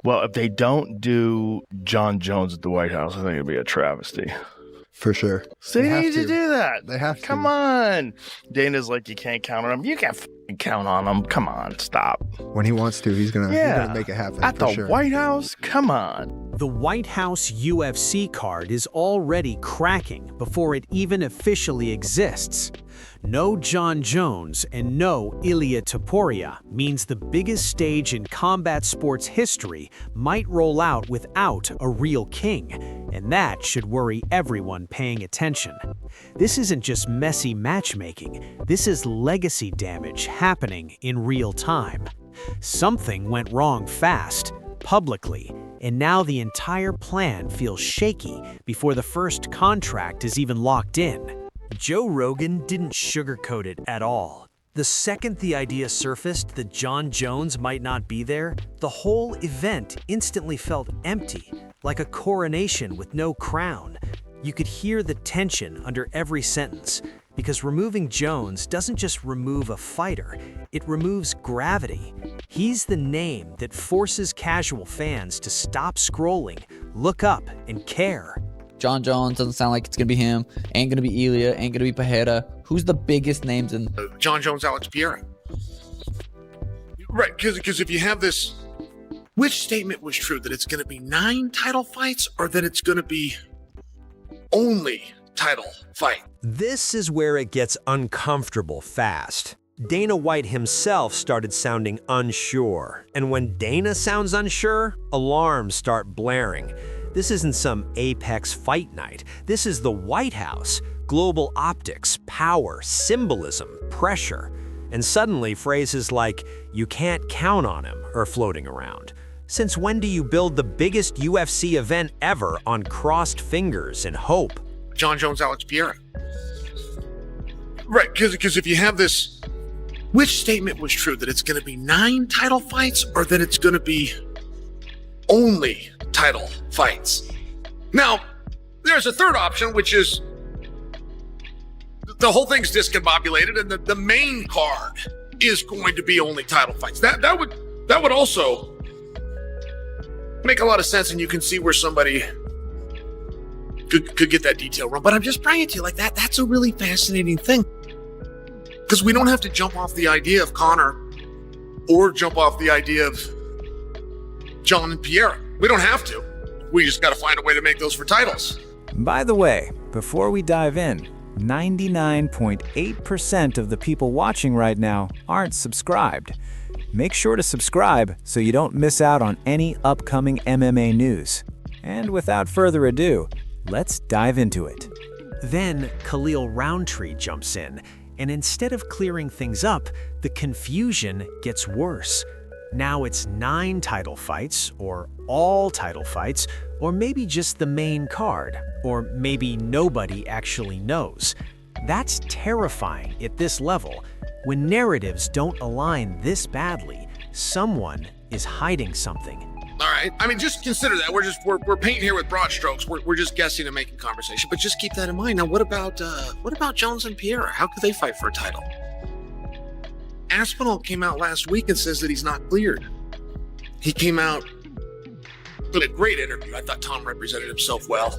Well, if they don't do Jon Jones at the White House, I think it'd be a travesty. For sure. So they need to do that. They have to. Come on. Dana's like, you can't count on him. You can't count on him. Come on, stop. When he wants to, he's gonna make it happen. At the White House? Come on. The White House UFC card is already cracking before it even officially exists. No Jon Jones and no Ilia Topuria means the biggest stage in combat sports history might roll out without a real king, and that should worry everyone paying attention. This isn't just messy matchmaking, this is legacy damage happening in real time. Something went wrong fast, publicly, and now the entire plan feels shaky before the first contract is even locked in. Joe Rogan didn't sugarcoat it at all. The second the idea surfaced that Jon Jones might not be there, the whole event instantly felt empty, like a coronation with no crown. You could hear the tension under every sentence, because removing Jones doesn't just remove a fighter, it removes gravity. He's the name that forces casual fans to stop scrolling, look up, and care. Jon Jones doesn't sound like it's gonna be him. Ain't gonna be Ilia. Ain't gonna be Pereira. Who's the biggest names in? Jon Jones, Alex Pereira. Right, because if you have this, which statement was true? That it's gonna be 9 title fights, or that it's gonna be only title fight? This is where it gets uncomfortable fast. Dana White himself started sounding unsure, and when Dana sounds unsure, alarms start blaring. This isn't some apex fight night. This is the White House. Global optics, power, symbolism, pressure. And suddenly phrases like, "you can't count on him," are floating around. Since when do you build the biggest UFC event ever on crossed fingers and hope? Jon Jones, Alex Pereira. Right, because if you have this, which statement was true? That it's going to be 9 title fights, or that it's going to be only title fights? Now, there's a third option, which is the whole thing's discombobulated, and the main card is going to be only title fights. That would also make a lot of sense, and you can see where somebody could get that detail wrong. But I'm just bringing it to you like that. That's a really fascinating thing, because we don't have to jump off the idea of Conor or jump off the idea of Jon and Pereira. We don't have to. We just got to find a way to make those for titles. By the way, before we dive in, 99.8% of the people watching right now aren't subscribed. Make sure to subscribe so you don't miss out on any upcoming MMA news. And without further ado, let's dive into it. Then Khalil Roundtree jumps in, and instead of clearing things up, the confusion gets worse. Now it's 9 title fights, or all title fights, or maybe just the main card, or maybe nobody actually knows. That's terrifying at this level. When narratives don't align this badly, someone is hiding something. All right. I mean, just consider that. We're painting here with broad strokes. We're just guessing and making conversation. But just keep that in mind. Now, what about Jones and Pereira? How could they fight for a title? Aspinall came out last week and says that he's not cleared. He came out in a great interview. I thought Tom represented himself well.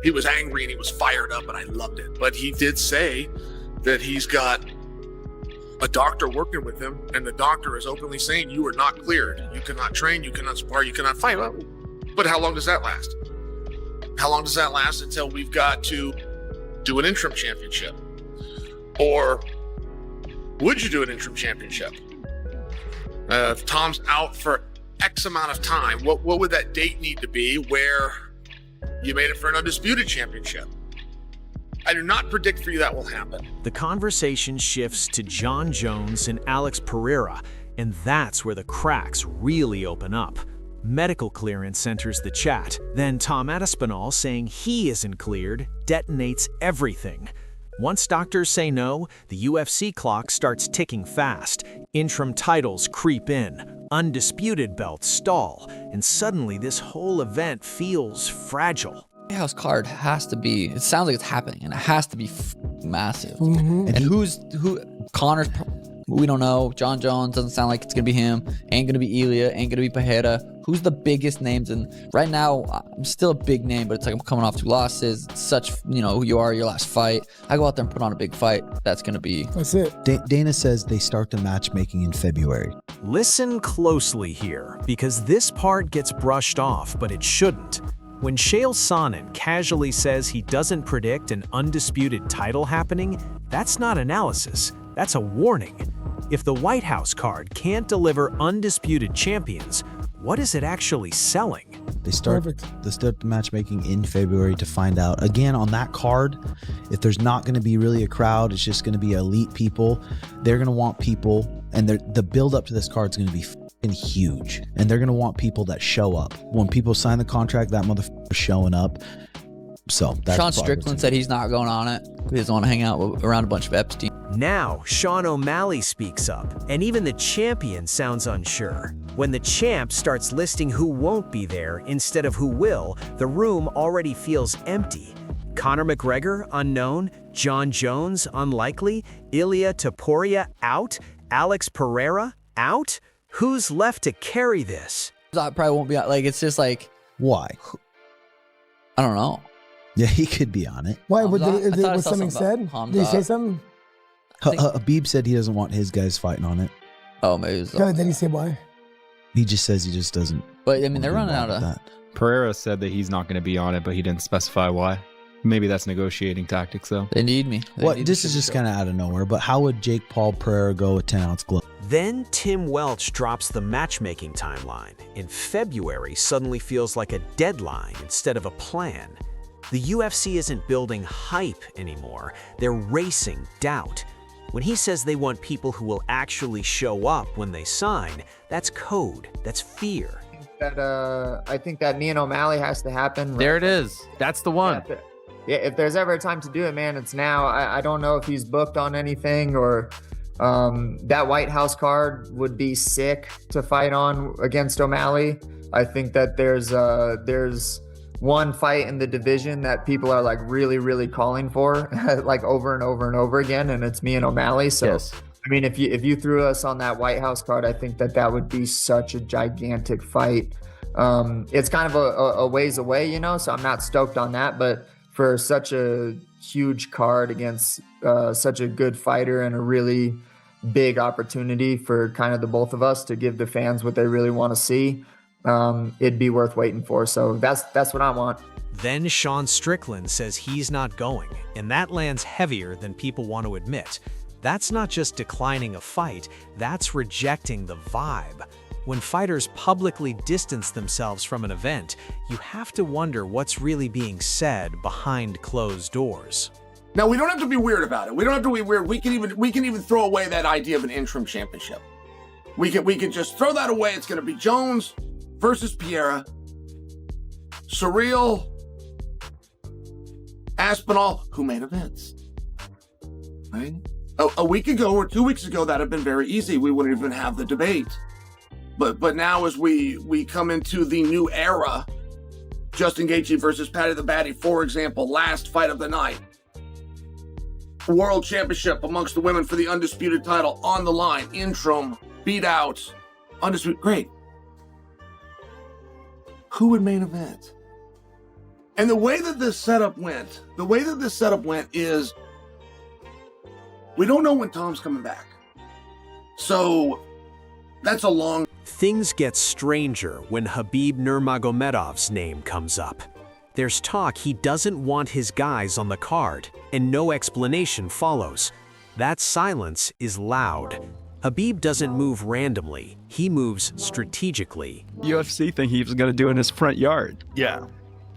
He was angry and he was fired up, and I loved it. But he did say that he's got a doctor working with him, and the doctor is openly saying, you are not cleared. You cannot train, you cannot spar, you cannot fight. Well, but how long does that last? How long does that last until we've got to do an interim championship? Or would you do an interim championship? If Tom's out for X amount of time, what would that date need to be where you made it for an undisputed championship? I do not predict for you that will happen. The conversation shifts to Jon Jones and Alex Pereira, and that's where the cracks really open up. Medical clearance enters the chat. Then Tom Aspinall saying he isn't cleared detonates everything. Once doctors say no, the UFC clock starts ticking fast. Interim titles creep in, undisputed belts stall, and suddenly this whole event feels fragile. White House card has to be, it sounds like it's happening, and it has to be massive. And who, Conor's, we don't know. Jon Jones doesn't sound like it's gonna be him. Ain't gonna be Ilia, ain't gonna be Pereira. Who's the biggest names? And right now, I'm still a big name, but it's like I'm coming off 2 losses. It's such, who you are, your last fight. I go out there and put on a big fight. That's going to be... That's it. Dana says they start the matchmaking in February. Listen closely here, because this part gets brushed off, but it shouldn't. When Chael Sonnen casually says he doesn't predict an undisputed title happening, that's not analysis, that's a warning. If the White House card can't deliver undisputed champions, what is it actually selling? They start the matchmaking in February to find out. Again, on that card, if there's not going to be really a crowd, it's just going to be elite people. They're going to want people, and the build up to this card is going to be huge, and they're going to want people that show up. When people sign the contract, that motherfucker's showing up. So that's Sean Strickland said he's not going on it. He doesn't want to hang out around a bunch of Epstein. Now, Sean O'Malley speaks up, and even the champion sounds unsure. When the champ starts listing who won't be there instead of who will, the room already feels empty. Conor McGregor, unknown. Jon Jones, unlikely. Ilia Topuria, out. Alex Pereira, out. Who's left to carry this? I probably won't be like, it's just like, why? I don't know. Yeah, he could be on it. Why? Was something said? Did he say something? Habib said he doesn't want his guys fighting on it. Oh, maybe it's Did he say why? He just says he just doesn't. But I mean, they're running out of that. Pereira said that he's not going to be on it, but he didn't specify why. Maybe that's negotiating tactics, though. They need me. This is just kind of out of nowhere, but how would Jake Paul Pereira go with 10-ounce glove? Then Tim Welch drops the matchmaking timeline. In February suddenly feels like a deadline instead of a plan. The UFC isn't building hype anymore. They're racing doubt. When he says they want people who will actually show up when they sign, that's code, that's fear. I think that me and O'Malley has to happen. Right? There it is. That's the one. Yeah, if there's ever a time to do it, man, it's now. I don't know if he's booked on anything or that White House card would be sick to fight on against O'Malley. I think that there's one fight in the division that people are like really, really calling for like over and over and over again, and it's me and O'Malley. So, yes. I mean, if you threw us on that White House card, I think that would be such a gigantic fight. It's kind of a ways away, so I'm not stoked on that, but for such a huge card against such a good fighter and a really big opportunity for kind of the both of us to give the fans what they really want to see, it'd be worth waiting for. So that's what I want. Then Sean Strickland says he's not going, and that lands heavier than people want to admit. That's not just declining a fight, that's rejecting the vibe. When fighters publicly distance themselves from an event, you have to wonder what's really being said behind closed doors. Now, we don't have to be weird about it. We don't have to be weird. We can even throw away that idea of an interim championship. We can just throw that away. It's going to be Jones versus Pereira. Surreal. Aspinall, who made events. Right? A week ago or 2 weeks ago, that'd have been very easy. We wouldn't even have the debate. But now as we come into the new era, Justin Gaethje versus Paddy the Baddy, for example, last fight of the night. World Championship amongst the women for the undisputed title on the line. Interim, beat out, undisputed. Great. Who would main event? And the way that this setup went is we don't know when Tom's coming back. So that's a long... Things get stranger when Khabib Nurmagomedov's name comes up. There's talk he doesn't want his guys on the card, and no explanation follows. That silence is loud. Khabib doesn't move randomly, he moves strategically. UFC thing he was going to do in his front yard. Yeah.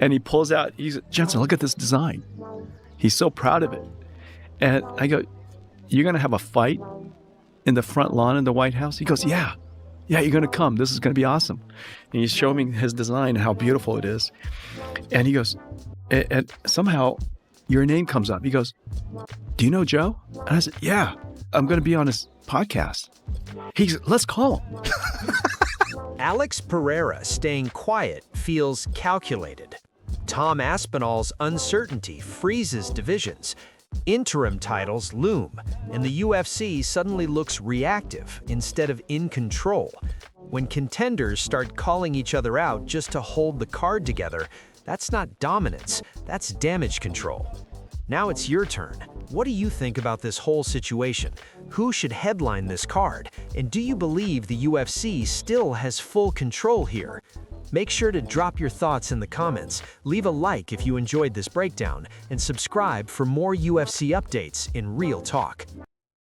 And he pulls out, Jensen, look at this design. He's so proud of it. And I go, you're going to have a fight in the front lawn in the White House? He goes, yeah, you're going to come. This is going to be awesome. And he's showing me his design and how beautiful it is. And he goes, and somehow your name comes up. He goes, do you know Joe? And I said, yeah, I'm going to be on his podcast. He said, let's call him. Alex Pereira staying quiet feels calculated. Tom Aspinall's uncertainty freezes divisions. Interim titles loom, and the UFC suddenly looks reactive instead of in control. When contenders start calling each other out just to hold the card together, that's not dominance, that's damage control. Now it's your turn. What do you think about this whole situation? Who should headline this card? And do you believe the UFC still has full control here? Make sure to drop your thoughts in the comments, leave a like if you enjoyed this breakdown, and subscribe for more UFC updates in real talk.